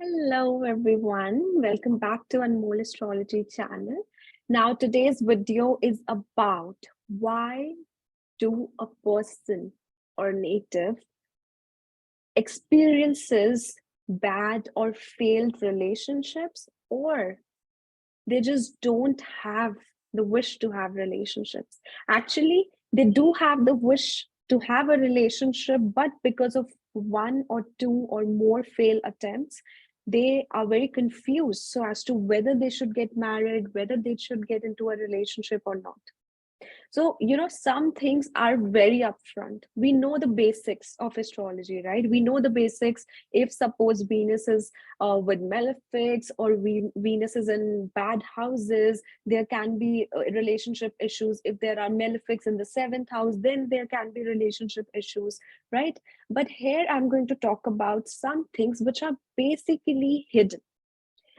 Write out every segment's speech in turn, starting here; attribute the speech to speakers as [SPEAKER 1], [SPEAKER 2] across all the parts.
[SPEAKER 1] Hello everyone, welcome back to Anmoll Astrology channel. Now today's video is about why do a person or native experiences bad or failed relationships, or they just don't have the wish to have relationships. Actually, they do have the wish to have a relationship, but because of one or two or more failed attempts, they are very confused so as to whether they should get married, whether they should get into a relationship or not. So, some things are very upfront. We know the basics of astrology, right? We know the basics. If suppose Venus is with malefics, or Venus is in bad houses, there can be relationship issues. If there are malefics in the seventh house, then there can be relationship issues, right? But here I'm going to talk about some things which are basically hidden.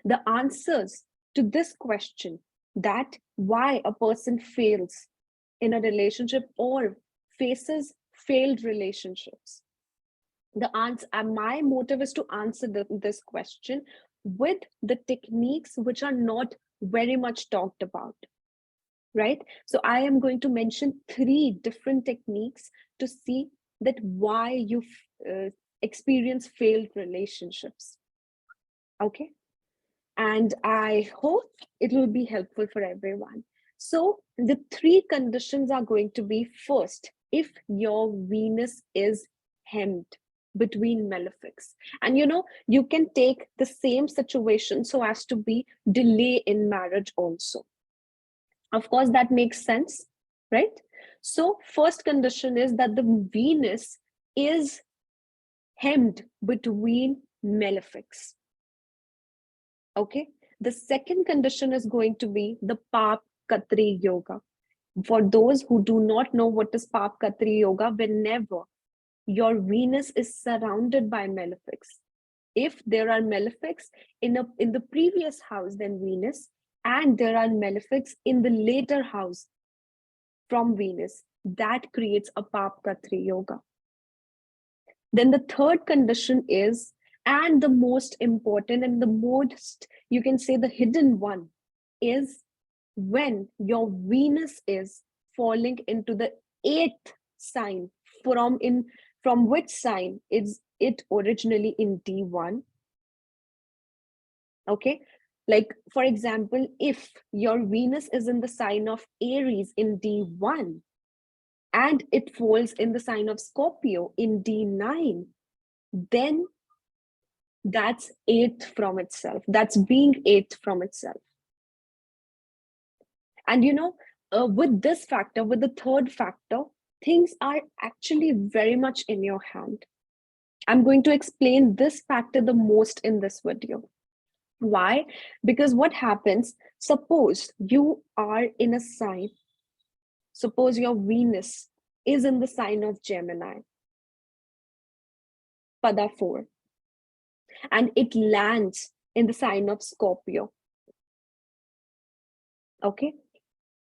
[SPEAKER 1] The answers to this question, that why a person fails in a relationship or faces failed relationships. My motive is to answer this question with the techniques which are not very much talked about, right? So I am going to mention 3 different techniques to see that why you experience failed relationships. Okay, and I hope it will be helpful for everyone. So the 3 conditions are going to be: first, if your Venus is hemmed between malefics, and you can take the same situation so as to be delay in marriage also. Of course, that makes sense, right? So first condition is that the Venus is hemmed between malefics. Okay, the second condition is going to be the Pap Katri Yoga. For those who do not know what is Pap Katri Yoga, whenever your Venus is surrounded by malefics, if there are malefics in the previous house than Venus, and there are malefics in the later house from Venus, that creates a Pap Katri Yoga. Then the third condition is, and the most important and the most, you can say, the hidden one, is when your Venus is falling into the 8th sign. From which sign is it originally in D1? Okay, like for example, if your Venus is in the sign of Aries in D1 and it falls in the sign of Scorpio in D9, then that's 8th from itself. That's being 8th from itself. And with this factor, with the third factor, things are actually very much in your hand. I'm going to explain this factor the most in this video. Why? Because what happens, suppose you are in a sign, suppose your Venus is in the sign of Gemini, Pada 4, and it lands in the sign of Scorpio. Okay,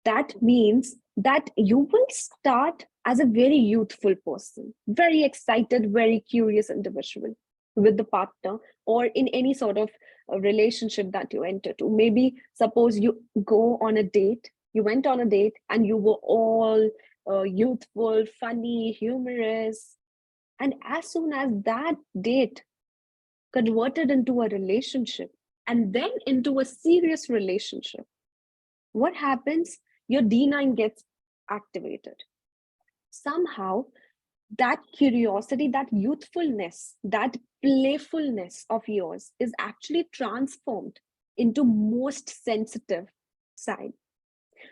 [SPEAKER 1] that means that you will start as a very youthful person, very excited, very curious individual with the partner, or in any sort of a relationship that you enter to. Maybe suppose you go on a date, you went on a date and you were all youthful, funny, humorous. And as soon as that date converted into a relationship and then into a serious relationship, what happens? Your D9 gets activated. Somehow, that curiosity, that youthfulness, that playfulness of yours is actually transformed into most sensitive side.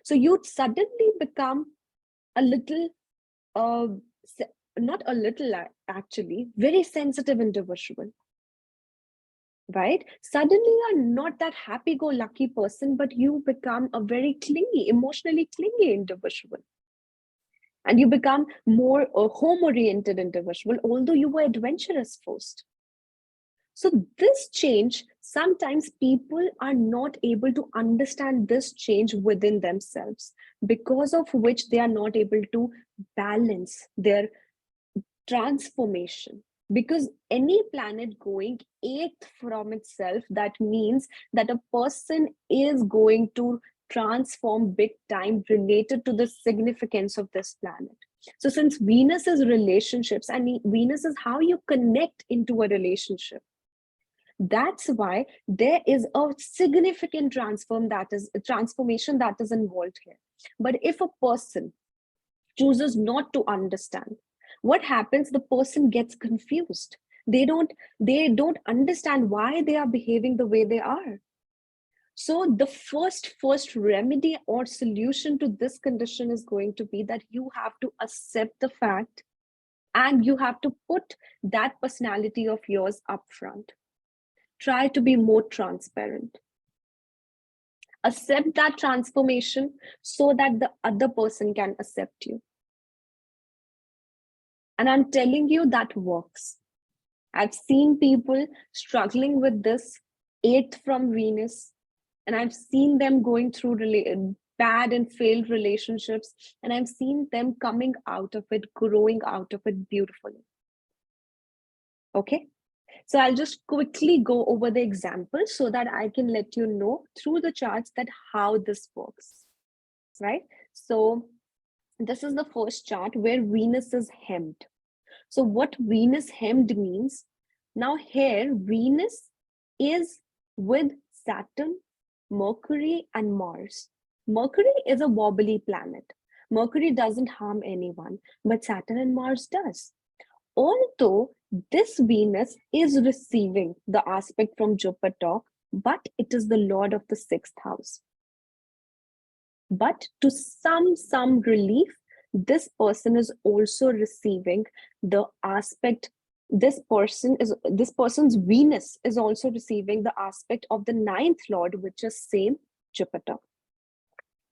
[SPEAKER 1] So you suddenly become a little, not a little actually, very sensitive individual. Right? Suddenly you're not that happy-go-lucky person, but you become a very clingy, emotionally clingy individual. And you become more a home-oriented individual, although you were adventurous first. So this change, sometimes people are not able to understand this change within themselves, because of which they are not able to balance their transformation. Because any planet going eighth from itself, that means that a person is going to transform big time related to the significance of this planet. So since Venus is relationships and Venus is how you connect into a relationship, that's why there is a significant transformation that is involved here. But if a person chooses not to understand, what happens? The person gets confused. They don't understand why they are behaving the way they are. So the first remedy or solution to this condition is going to be that you have to accept the fact, and you have to put that personality of yours up front. Try to be more transparent. Accept that transformation so that the other person can accept you. And I'm telling you, that works. I've seen people struggling with this eighth from Venus, and I've seen them going through bad and failed relationships, and I've seen them coming out of it, growing out of it beautifully. Okay, so I'll just quickly go over the example so that I can let you know through the charts that how this works, right? So this is the first chart where Venus is hemmed. So what Venus hemmed means, now here Venus is with Saturn, Mercury, and Mars. Mercury is a wobbly planet. Mercury doesn't harm anyone, but Saturn and Mars does. Although this Venus is receiving the aspect from Jupiter, but it is the Lord of the sixth house. But to some relief, this person is also receiving the aspect. This person's Venus is also receiving the aspect of the ninth lord, which is same Jupiter.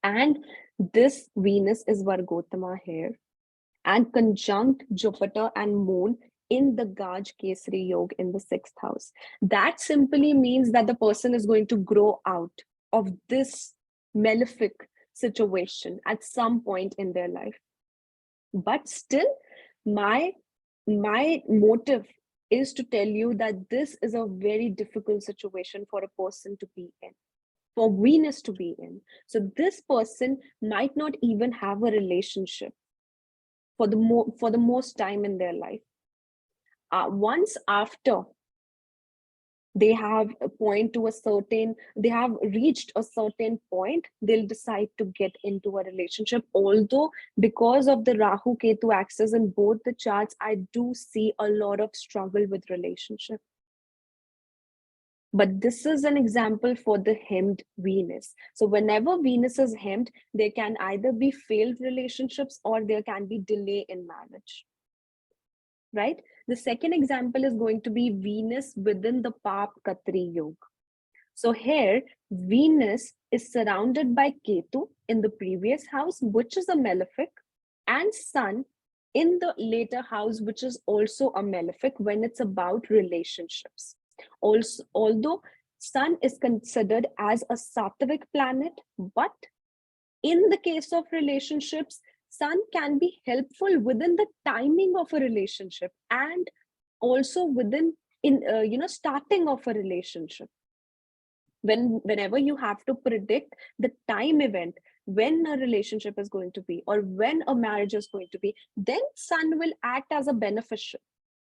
[SPEAKER 1] And this Venus is Vargotama here, and conjunct Jupiter and Moon in the Gaj Kesari Yoga in the sixth house. That simply means that the person is going to grow out of this malefic situation at some point in their life. But still, my motive is to tell you that this is a very difficult situation for a person to be in, for Venus to be in. So this person might not even have a relationship for the most time in their life. Once after they have reached a certain point, they'll decide to get into a relationship. Although because of the Rahu Ketu axis in both the charts, I do see a lot of struggle with relationship. But this is an example for the hemmed Venus. So whenever Venus is hemmed, there can either be failed relationships or there can be delay in marriage, right? The second example is going to be Venus within the Pap Katri Yoga. So here, Venus is surrounded by Ketu in the previous house, which is a malefic, and Sun in the later house, which is also a malefic when it's about relationships. Also, although Sun is considered as a Sattvic planet, but in the case of relationships, Sun can be helpful within the timing of a relationship and also within starting of a relationship. Whenever you have to predict the time event when a relationship is going to be or when a marriage is going to be, then Sun will act as a beneficial.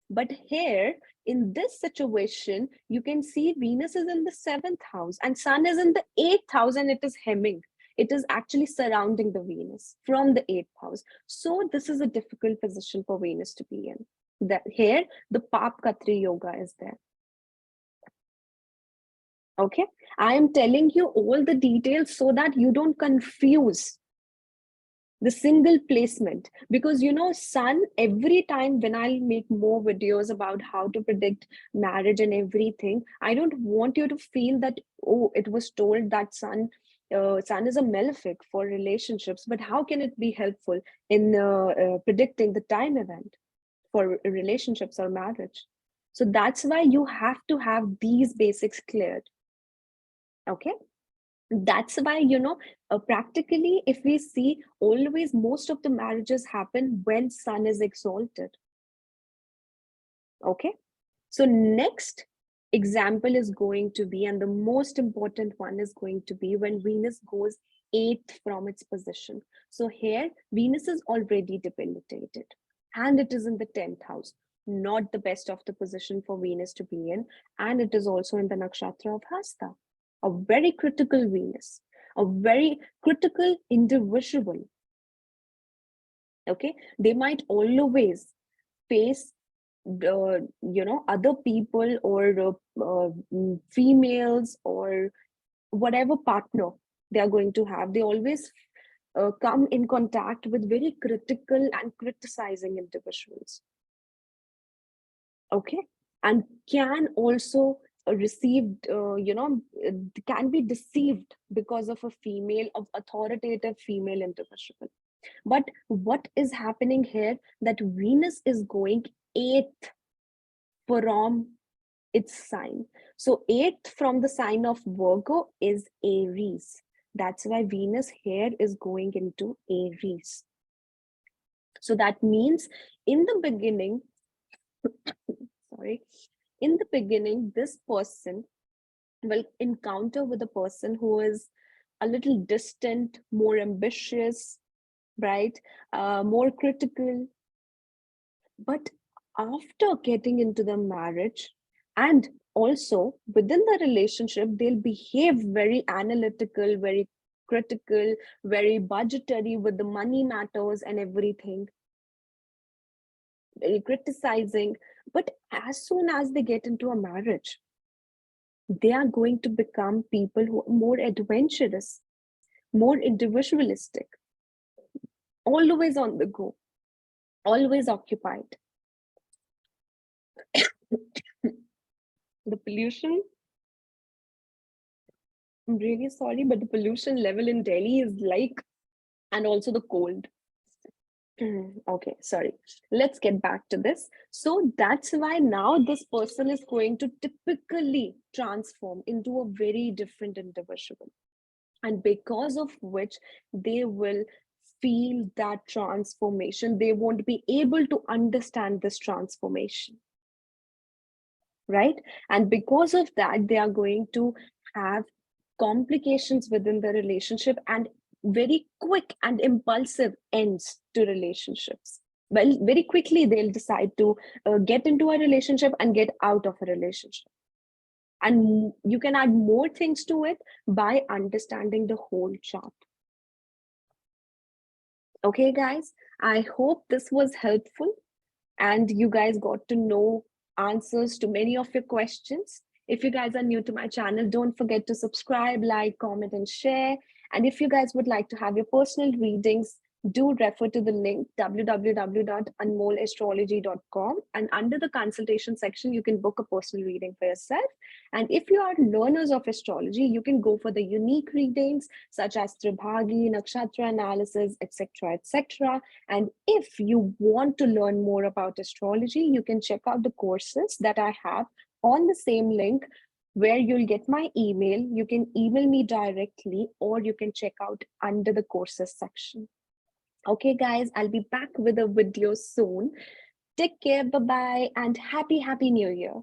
[SPEAKER 1] But here in this situation, you can see Venus is in the seventh house and Sun is in the eighth house, and it is hemming. It is actually surrounding the Venus from the eighth house. So this is a difficult position for Venus to be in. That here, the Pap Katri Yoga is there. Okay, I am telling you all the details so that you don't confuse the single placement, because Sun, every time when I'll make more videos about how to predict marriage and everything, I don't want you to feel that, oh, it was told that Sun is a malefic for relationships, but how can it be helpful in predicting the time event for relationships or marriage? So that's why you have to have these basics cleared. Okay, that's why practically, if we see, always most of the marriages happen when Sun is exalted. Okay. So next example is going to be, and the most important one is going to be when Venus goes eighth from its position. So here Venus is already debilitated and it is in the 10th house, not the best of the position for Venus to be in. And it is also in the nakshatra of Hasta, a very critical Venus, a very critical individual. Okay, they might always face other people or females or whatever partner they are going to have. They always come in contact with very critical and criticizing individuals. Okay, and can also receive can be deceived because of a female, of authoritative female individual. But what is happening here, that Venus is going eighth from its sign. So eighth from the sign of Virgo is Aries. That's why Venus here is going into Aries. So that means in the beginning, in the beginning, this person will encounter with a person who is a little distant, more ambitious, right? More critical. But after getting into the marriage and also within the relationship, they'll behave very analytical, very critical, very budgetary with the money matters and everything, very criticizing. But as soon as they get into a marriage, they are going to become people who are more adventurous, more individualistic, always on the go, always occupied. The pollution, I'm really sorry, but the pollution level in Delhi is like, and also the cold. Okay, sorry. Let's get back to this. So that's why now this person is going to typically transform into a very different individual. And because of which they will feel that transformation. They won't be able to understand this transformation. Right? And because of that, they are going to have complications within the relationship and very quick and impulsive ends to relationships. Well, very quickly they'll decide to get into a relationship and get out of a relationship. And you can add more things to it by understanding the whole chart. Okay, guys, I hope this was helpful and you guys got to know answers to many of your questions. If you guys are new to my channel, don't forget to subscribe, like, comment, and share. And if you guys would like to have your personal readings, do refer to the link www.anmollastrology.com, and under the consultation section you can book a personal reading for yourself. And if you are learners of astrology, you can go for the unique readings such as Tribhagi, nakshatra analysis, etc., etc. And if you want to learn more about astrology, you can check out the courses that I have on the same link, where you'll get my email. You can email me directly, or you can check out under the courses section. Okay, guys, I'll be back with a video soon. Take care, bye-bye, and happy New Year.